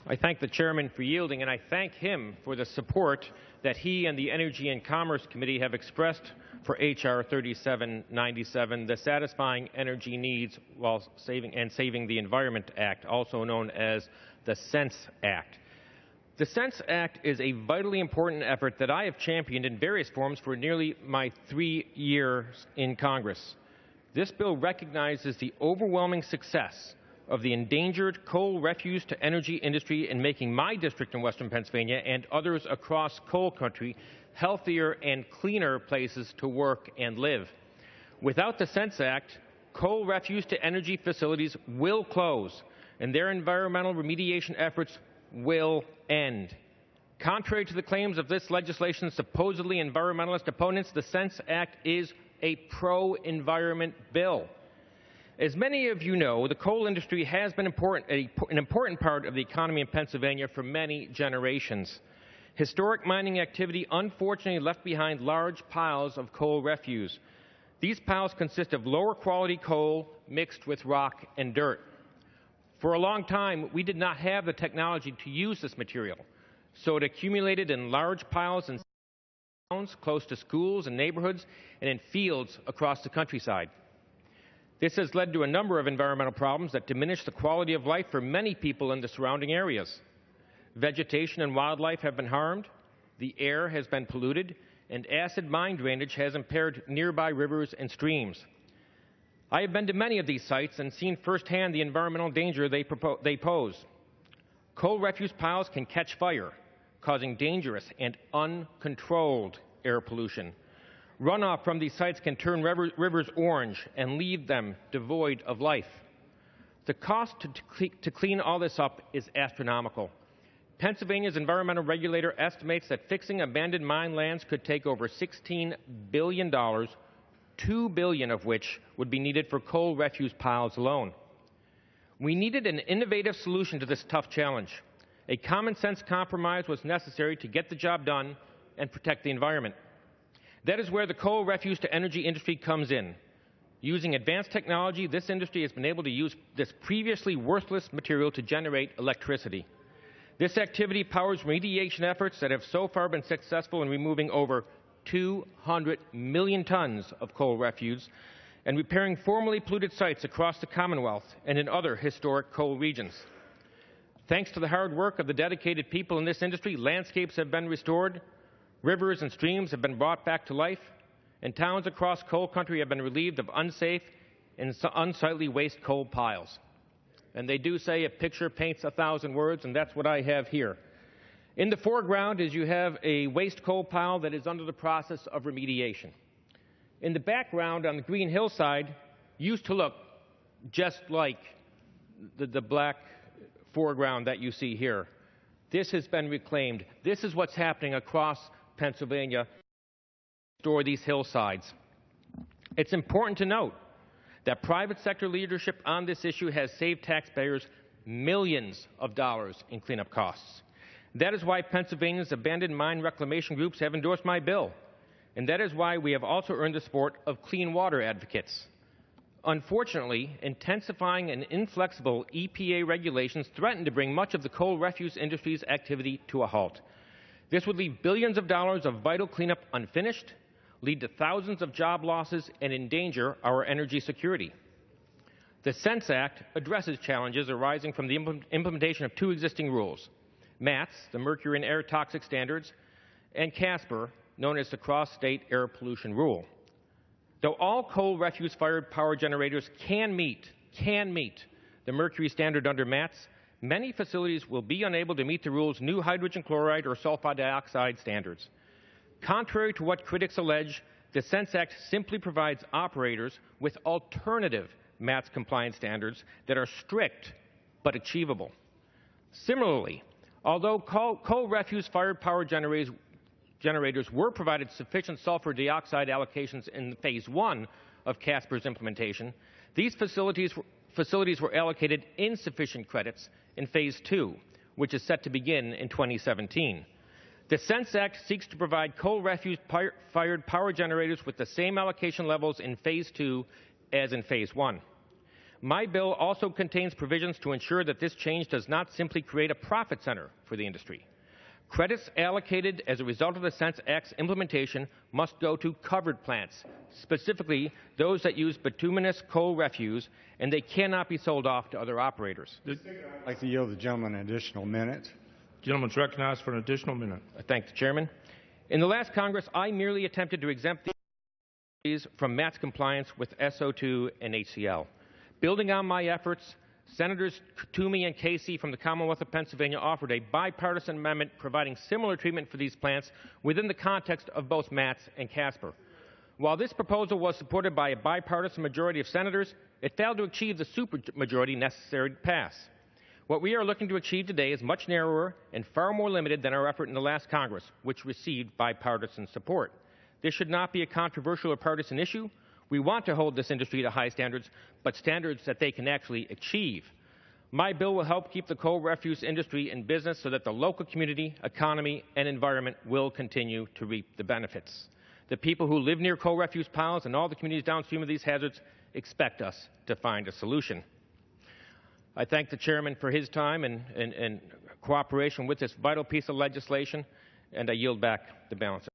I thank the chairman for yielding, and I thank him for the support that he and the Energy and Commerce Committee have expressed for H.R. 3797, the Satisfying Energy Needs While Saving the Environment Act, also known as the SENSE Act. The SENSE Act is a vitally important effort that I have championed in various forms for nearly my 3 years in Congress. This bill recognizes the overwhelming success of the endangered coal refuse to energy industry in making my district in Western Pennsylvania and others across coal country healthier and cleaner places to work and live. Without the SENSE Act, coal refuse to energy facilities will close and their environmental remediation efforts will end. Contrary to the claims of this legislation's supposedly environmentalist opponents, the SENSE Act is a pro-environment bill. As many of you know, the coal industry has been an important part of the economy in Pennsylvania for many generations. Historic mining activity unfortunately left behind large piles of coal refuse. These piles consist of lower quality coal mixed with rock and dirt. For a long time, we did not have the technology to use this material, so it accumulated in large piles in towns close to schools and neighborhoods and in fields across the countryside. This has led to a number of environmental problems that diminish the quality of life for many people in the surrounding areas. Vegetation and wildlife have been harmed, the air has been polluted, and acid mine drainage has impaired nearby rivers and streams. I have been to many of these sites and seen firsthand the environmental danger they pose. Coal refuse piles can catch fire, causing dangerous and uncontrolled air pollution. Runoff from these sites can turn rivers orange and leave them devoid of life. The cost to clean all this up is astronomical. Pennsylvania's environmental regulator estimates that fixing abandoned mine lands could take over $16 billion, $2 billion of which would be needed for coal refuse piles alone. We needed an innovative solution to this tough challenge. A common-sense compromise was necessary to get the job done and protect the environment. That is where the coal refuse to energy industry comes in. Using advanced technology, this industry has been able to use this previously worthless material to generate electricity. This activity powers remediation efforts that have so far been successful in removing over 200 million tons of coal refuse and repairing formerly polluted sites across the Commonwealth and in other historic coal regions. Thanks to the hard work of the dedicated people in this industry, landscapes have been restored, rivers and streams have been brought back to life, and towns across coal country have been relieved of unsafe and unsightly waste coal piles. And they do say a picture paints 1,000 words, and that's what I have here. In the foreground is you have a waste coal pile that is under the process of remediation. In the background on the green hillside used to look just like the black foreground that you see here. This has been reclaimed. This is what's happening across Pennsylvania to restore these hillsides. It's important to note that private sector leadership on this issue has saved taxpayers millions of dollars in cleanup costs. That is why Pennsylvania's abandoned mine reclamation groups have endorsed my bill, and that is why we have also earned the support of clean water advocates. Unfortunately, intensifying and inflexible EPA regulations threaten to bring much of the coal refuse industry's activity to a halt. This would leave billions of dollars of vital cleanup unfinished, lead to thousands of job losses, and endanger our energy security. The SENSE Act addresses challenges arising from the implementation of two existing rules: MATS, the Mercury and Air Toxic Standards, and CSAPR, known as the Cross-State Air Pollution Rule. Though all coal refuse-fired power generators can meet the mercury standard under MATS, many facilities will be unable to meet the rule's new hydrogen chloride or sulfide dioxide standards. Contrary to what critics allege, the SENSE Act simply provides operators with alternative MATS compliance standards that are strict but achievable. Similarly, although coal refuse-fired power generators were provided sufficient sulfur dioxide allocations in Phase 1 of CSAPR's implementation, these facilities were allocated insufficient credits in Phase 2, which is set to begin in 2017. The SENSE Act seeks to provide coal refuse-fired power generators with the same allocation levels in Phase 2 as in Phase 1. My bill also contains provisions to ensure that this change does not simply create a profit center for the industry. Credits allocated as a result of the Sense Act's implementation must go to covered plants, specifically those that use bituminous coal refuse, and they cannot be sold off to other operators. I'd like to yield the gentleman an additional minute. The gentleman is recognized for an additional minute. I thank the Chairman. In the last Congress, I merely attempted to exempt these from MAT's compliance with SO2 and HCl. Building on my efforts, Senators Toomey and Casey from the Commonwealth of Pennsylvania offered a bipartisan amendment providing similar treatment for these plants within the context of both MATS and CSAPR. While this proposal was supported by a bipartisan majority of senators, it failed to achieve the supermajority necessary to pass. What we are looking to achieve today is much narrower and far more limited than our effort in the last Congress, which received bipartisan support. This should not be a controversial or partisan issue. We want to hold this industry to high standards, but standards that they can actually achieve. My bill will help keep the coal refuse industry in business so that the local community, economy, and environment will continue to reap the benefits. The people who live near coal refuse piles and all the communities downstream of these hazards expect us to find a solution. I thank the Chairman for his time and cooperation with this vital piece of legislation, and I yield back the balance.